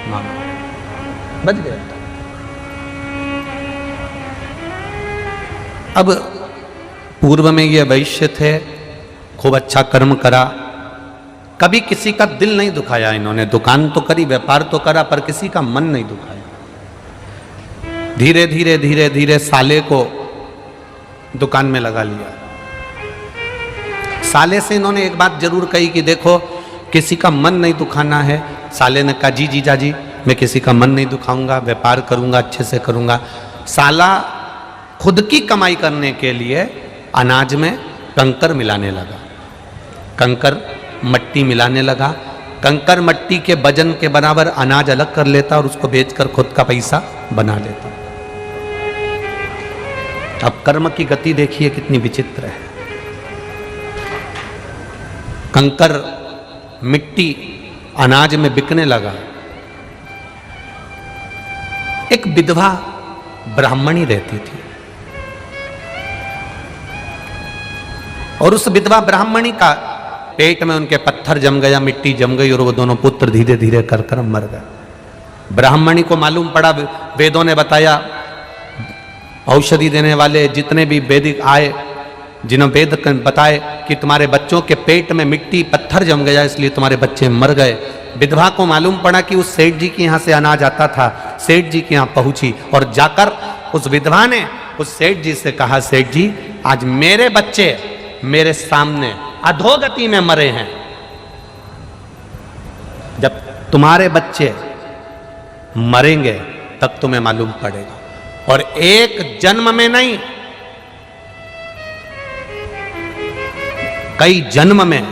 मांगो, बच गया। अब पूर्व में ये वैश्य थे, खूब अच्छा कर्म करा, कभी किसी का दिल नहीं दुखाया इन्होंने। दुकान तो करी, व्यापार तो करा, पर किसी का मन नहीं दुखाया। धीरे धीरे धीरे धीरे साले को दुकान में लगा लिया। साले से इन्होंने एक बात जरूर कही कि देखो किसी का मन नहीं दुखाना है। साले ने कहा जी जीजा जी, मैं किसी का मन नहीं दुखाऊंगा, व्यापार करूंगा, अच्छे से करूंगा। साला खुद की कमाई करने के लिए अनाज में कंकर मिलाने लगा, कंकर मट्टी मिलाने लगा। कंकर मट्टी के वजन के बराबर अनाज अलग कर लेता और उसको बेचकर खुद का पैसा बना लेता। अब कर्म की गति देखिए कितनी विचित्र है। कंकर मिट्टी अनाज में बिकने लगा। एक विधवा ब्राह्मणी रहती थी और उस विधवा ब्राह्मणी का पेट में उनके पत्थर जम गया, मिट्टी जम गई और वो दोनों पुत्र धीरे धीरे कर मर गए। ब्राह्मणी को मालूम पड़ा, वेदों ने बताया, औषधि देने वाले जितने भी वैदिक आए, जिन्होंने वेद बताए कि तुम्हारे बच्चों के पेट में मिट्टी पत्थर जम गया इसलिए तुम्हारे बच्चे मर गए। विधवा को मालूम पड़ा कि उस सेठ जी के यहाँ से अनाज आता था। सेठ जी के यहाँ पहुंची और जाकर उस विधवा ने उस सेठ जी से कहा, सेठ जी आज मेरे बच्चे मेरे सामने अधोगति में मरे हैं, जब तुम्हारे बच्चे मरेंगे तब तुम्हें मालूम पड़ेगा। और एक जन्म में नहीं, कई जन्म में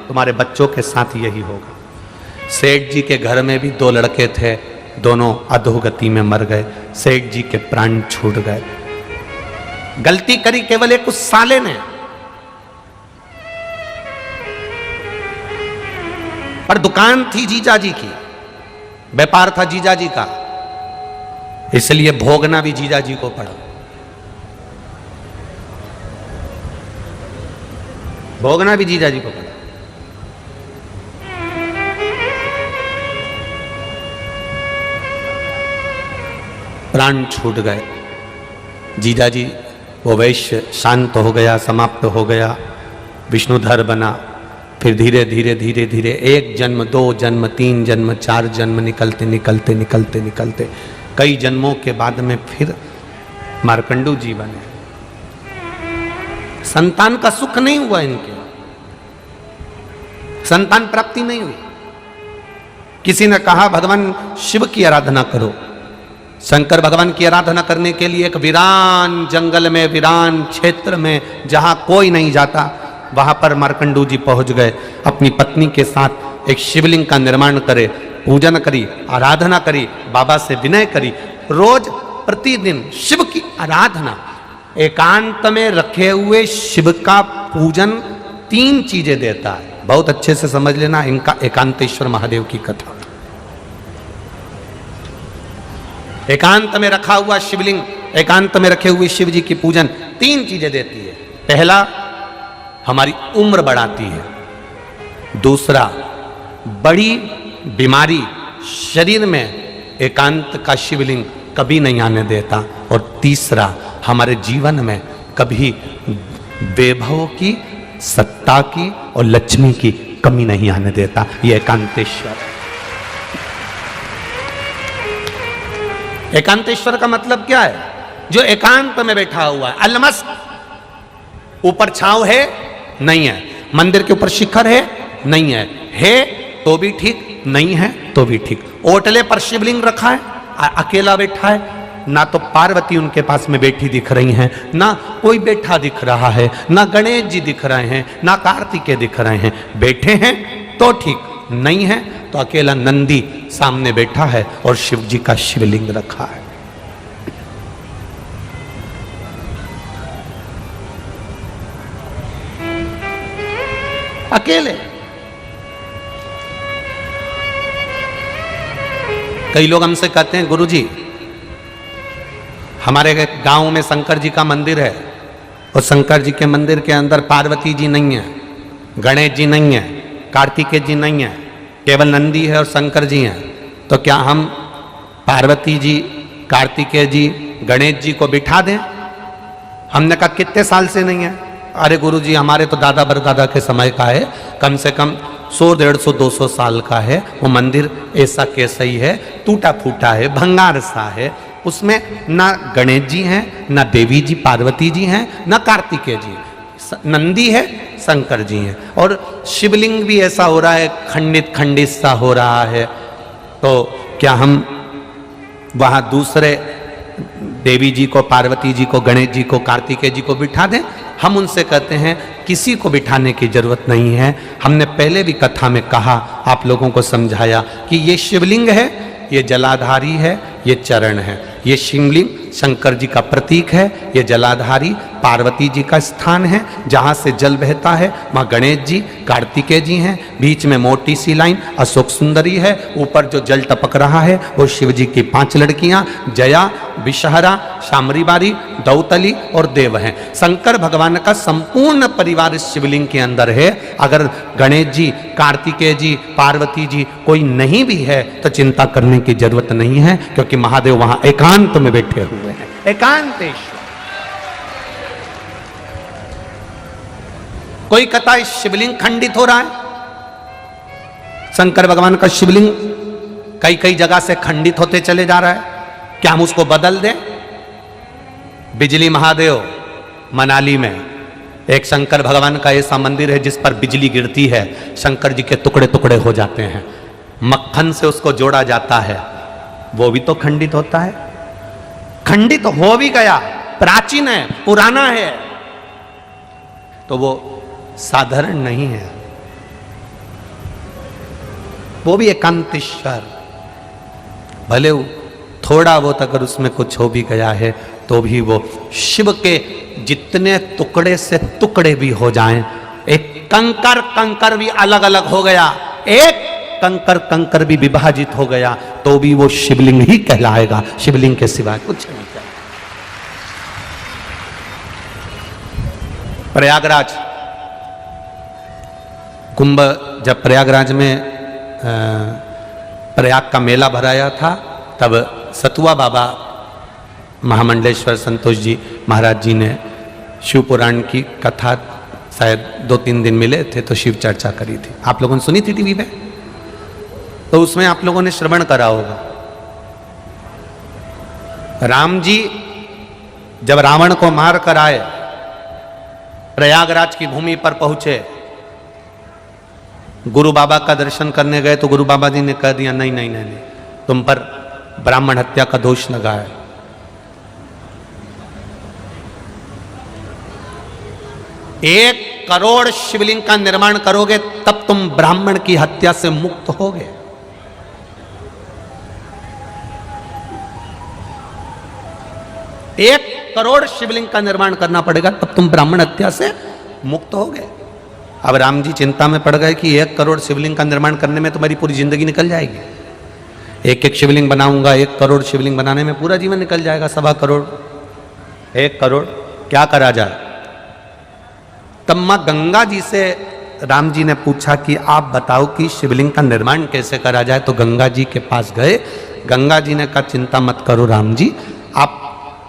तुम्हारे बच्चों के साथ यही होगा। सेठ जी के घर में भी 2 लड़के थे, दोनों अधोगति में मर गए। सेठ जी के प्राण छूट गए। गलती करी केवल एक उस साले ने, पर दुकान थी जीजा जी की, व्यापार था जीजा जी का, इसलिए भोगना भी जीजा जी को पड़ा। भोगना भी जीजा जी को पड़ा। प्राण छूट गए। जीजा जी वो वैश्य शांत हो गया, समाप्त हो गया, विष्णुधर बना। फिर धीरे धीरे धीरे धीरे 1 जन्म, 2 जन्म, 3 जन्म, 4 जन्म निकलते निकलते निकलते निकलते कई जन्मों के बाद में फिर मार्कंडू जी बने। संतान का सुख नहीं हुआ, इनके संतान प्राप्ति नहीं हुई। किसी ने कहा भगवान शिव की आराधना करो। शंकर भगवान की आराधना करने के लिए एक वीरान जंगल में, वीरान क्षेत्र में जहां कोई नहीं जाता, वहां पर मार्कंडू जी पहुंच गए। अपनी पत्नी के साथ एक शिवलिंग का निर्माण करे, पूजन करी, आराधना करी, बाबा से विनय करी। रोज प्रतिदिन शिव की आराधना, एकांत में रखे हुए शिव का पूजन 3 चीजें देता है। बहुत अच्छे से समझ लेना इनका एकांतेश्वर महादेव की कथा। एकांत में रखा हुआ शिवलिंग, एकांत में रखे हुए शिव जी की पूजन 3 चीजें देती है। पहला, हमारी उम्र बढ़ाती है। दूसरा, बड़ी बीमारी शरीर में एकांत का शिवलिंग कभी नहीं आने देता। और तीसरा, हमारे जीवन में कभी वैभव की, सत्ता की और लक्ष्मी की कमी नहीं आने देता। यह एकांतेश्वर है। एकांतेश्वर का मतलब क्या है? जो एकांत में बैठा हुआ है, अलमस्त। ऊपर छांव है नहीं है, मंदिर के ऊपर शिखर है नहीं है तो भी ठीक, नहीं है तो भी ठीक। ओटले पर शिवलिंग रखा है, अकेला बैठा है, ना तो पार्वती उनके पास में बैठी दिख रही हैं, ना कोई बैठा दिख रहा है, ना गणेश जी दिख रहे हैं, ना कार्तिकेय दिख रहे हैं। बैठे हैं तो ठीक, नहीं है तो अकेला नंदी सामने बैठा है और शिव जी का शिवलिंग रखा है। अकेले। कई लोग हमसे कहते हैं गुरुजी हमारे गांव में शंकर जी का मंदिर है और शंकर जी के मंदिर के अंदर पार्वती जी नहीं है, गणेश जी नहीं है, कार्तिकेय जी नहीं है, केवल नंदी है और शंकर जी हैं। तो क्या हम पार्वती जी, कार्तिकेय जी, गणेश जी को बिठा दें? हमने कहा कितने साल से नहीं है? अरे गुरु जी हमारे तो दादा परदादा के समय का है, कम से कम 100, 150, 200 साल का है। वो मंदिर ऐसा कैसा ही है, टूटा फूटा है, भंगार सा है, उसमें ना गणेश जी हैं, ना देवी जी पार्वती जी हैं, ना कार्तिकेय जी, नंदी है, शंकर जी हैं, और शिवलिंग भी ऐसा हो रहा है, खंडित खंडित सा हो रहा है। तो क्या हम वहाँ दूसरे देवी जी को, पार्वती जी को, गणेश जी को, कार्तिकेय जी को बिठा दें? हम उनसे कहते हैं किसी को बिठाने की जरूरत नहीं है। हमने पहले भी कथा में कहा, आप लोगों को समझाया कि ये शिवलिंग है, ये जलाधारी है, ये चरण है। ये शिवलिंग शंकर जी का प्रतीक है, ये जलाधारी पार्वती जी का स्थान है, जहाँ से जल बहता है वहाँ गणेश जी, कार्तिकेय जी हैं, बीच में मोटी सी लाइन अशोक सुंदरी है, ऊपर जो जल टपक रहा है वो शिव जी की 5 लड़कियाँ जया, विषहरा, शामरीबारी, दौतली और देव हैं। शंकर भगवान का संपूर्ण परिवार इस शिवलिंग के अंदर है। अगर गणेश जी, कार्तिकेय जी, पार्वती जी कोई नहीं भी है तो चिंता करने की जरूरत नहीं है, क्योंकि महादेव वहां एकांत में बैठे हुए हैं, एकांतेश्वर। कोई कहता है शिवलिंग खंडित हो रहा है, शंकर भगवान का शिवलिंग कई कई जगह से खंडित होते चले जा रहा है, क्या हम उसको बदल दें? बिजली महादेव मनाली में एक शंकर भगवान का ऐसा मंदिर है जिस पर बिजली गिरती है, शंकर जी के टुकड़े टुकड़े हो जाते हैं, मक्खन से उसको जोड़ा जाता है, वो भी तो खंडित होता है। खंडित हो भी गया, प्राचीन है, पुराना है, तो वो साधारण नहीं है, वो भी एकांतेश्वर। भले थोड़ा बहुत अगर उसमें कुछ हो भी गया है तो भी वो शिव के जितने टुकड़े से टुकड़े भी हो जाएं, एक कंकर कंकर भी अलग अलग हो गया, एक कंकर कंकर भी विभाजित हो गया तो भी वो शिवलिंग ही कहलाएगा, शिवलिंग के सिवाय कुछ नहीं कहलाएगा। प्रयागराज कुंभ, जब प्रयागराज में प्रयाग का मेला भराया था, तब सतुआ बाबा महामंडलेश्वर संतोष जी महाराज जी ने शिव पुराण की कथा शायद 2-3 दिन मिले थे तो शिव चर्चा करी थी, आप लोगों ने सुनी थी टीवी पे, तो उसमें आप लोगों ने श्रवण करा होगा। राम जी जब रावण को मार कर आए, प्रयागराज की भूमि पर पहुंचे, गुरु बाबा का दर्शन करने गए तो गुरु बाबा जी ने कह दिया नहीं नहीं नहीं, नहीं, तुम पर ब्राह्मण हत्या का दोष लगा है। 1 करोड़ शिवलिंग का निर्माण करोगे तब तुम ब्राह्मण की हत्या से मुक्त होगे। 1 करोड़ शिवलिंग का निर्माण करना पड़ेगा तब तुम ब्राह्मण हत्या से मुक्त होगे। अब राम जी चिंता में पड़ गए कि 1 करोड़ शिवलिंग का निर्माण करने में तुम्हारी पूरी जिंदगी निकल जाएगी। एक एक शिवलिंग बनाऊंगा, 1 करोड़ शिवलिंग बनाने में पूरा जीवन निकल जाएगा, 1.25 करोड़, 1 करोड़ क्या करा जाए। तब मां गंगा जी से राम जी ने पूछा कि आप बताओ कि शिवलिंग का निर्माण कैसे करा जाए। तो गंगा जी के पास गए, गंगा जी ने कहा चिंता मत करो राम जी, आप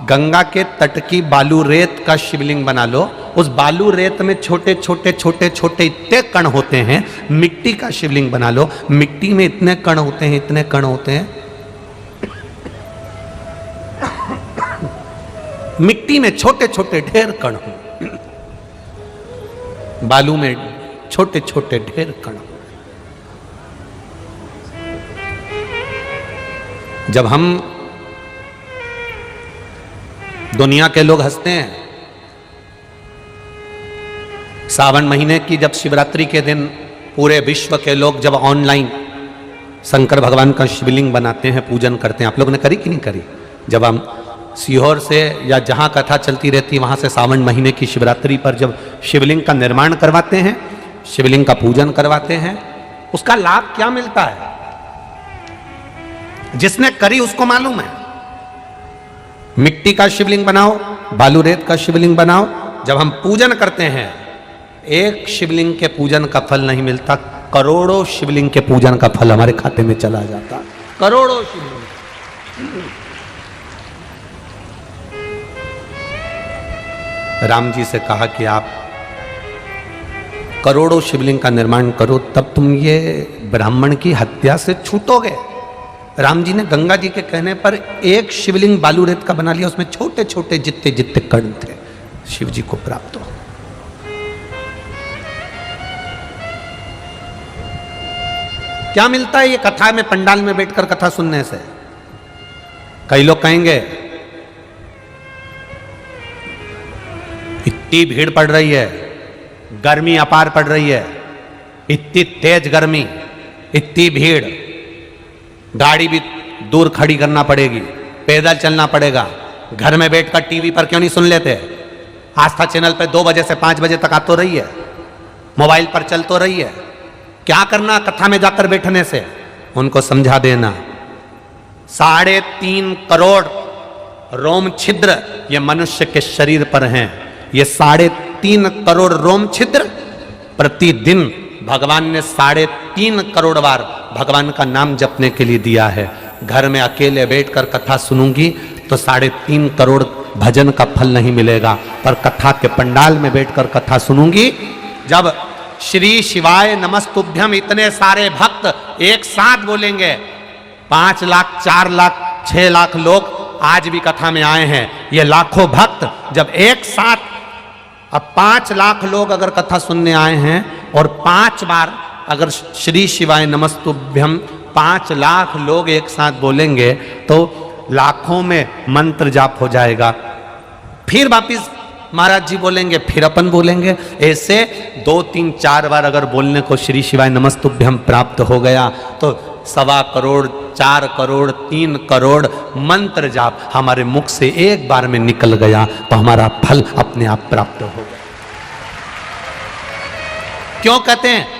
गंगा के तट की बालू रेत का शिवलिंग बना लो। उस बालू रेत में छोटे छोटे छोटे छोटे इतने कण होते हैं, मिट्टी का शिवलिंग बना लो। मिट्टी में इतने कण होते हैं, इतने कण होते हैं, मिट्टी में छोटे छोटे ढेर कण हो, बालू में छोटे छोटे ढेर कण। जब हम दुनिया के लोग हंसते हैं, सावन महीने की जब शिवरात्रि के दिन पूरे विश्व के लोग जब ऑनलाइन शंकर भगवान का शिवलिंग बनाते हैं, पूजन करते हैं, आप लोगों ने करी कि नहीं करी? जब हम सीहोर से या जहां कथा चलती रहती है वहां से सावन महीने की शिवरात्रि पर जब शिवलिंग का निर्माण करवाते हैं, शिवलिंग का पूजन करवाते हैं, उसका लाभ क्या मिलता है? जिसने करी उसको मालूम है। मिट्टी का शिवलिंग बनाओ, बालू रेत का शिवलिंग बनाओ, जब हम पूजन करते हैं, एक शिवलिंग के पूजन का फल नहीं मिलता, करोड़ों शिवलिंग के पूजन का फल हमारे खाते में चला जाता। करोड़ों शिवलिंग। राम जी से कहा कि आप करोड़ों शिवलिंग का निर्माण करो, तब तुम ये ब्राह्मण की हत्या से छूटोगे। राम जी ने गंगा जी के कहने पर एक शिवलिंग बालू रेत का बना लिया, उसमें छोटे छोटे जितने जितने कण थे शिव जी को प्राप्त हो। क्या मिलता है ये कथा में, पंडाल में बैठकर कथा सुनने से? कई लोग कहेंगे इतनी भीड़ पड़ रही है, गर्मी अपार पड़ रही है, इतनी तेज गर्मी, इतनी भीड़, गाड़ी भी दूर खड़ी करना पड़ेगी, पैदल चलना पड़ेगा, घर में बैठकर टीवी पर क्यों नहीं सुन लेते? आस्था चैनल पे 2 बजे से 5 बजे तक आ तो रही है, मोबाइल पर चल तो रही है, क्या करना कथा में जाकर बैठने से? उनको समझा देना 3.5 करोड़ रोम छिद्र ये मनुष्य के शरीर पर हैं। ये 3.5 करोड़ रोम छिद्र प्रतिदिन भगवान ने 3.5 करोड़ बार भगवान का नाम जपने के लिए दिया है। घर में अकेले बैठकर कथा सुनूंगी तो 3.5 करोड़ भजन का फल नहीं मिलेगा, पर कथा के पंडाल में बैठकर कथा सुनूंगी, जब श्री शिवाय नमस्तुभ्यम इतने सारे भक्त एक साथ बोलेंगे, 5 लाख 4 लाख 6 लाख लोग आज भी कथा में आए हैं, ये लाखों भक्त जब एक साथ, अब 5 लाख लोग अगर कथा सुनने आए हैं और 5 बार अगर श्री शिवाय नमस्तुभ्यम 5 लाख लोग एक साथ बोलेंगे तो लाखों में मंत्र जाप हो जाएगा। फिर वापिस महाराज जी बोलेंगे, फिर अपन बोलेंगे, ऐसे 2 3 4 बार अगर बोलने को श्री शिवाय नमस्तुभ्यम प्राप्त हो गया तो 1.25 करोड़ 4 करोड़ 3 करोड़ मंत्र जाप हमारे मुख से एक बार में निकल गया तो हमारा फल अपने आप प्राप्त हो गया। क्यों कहते हैं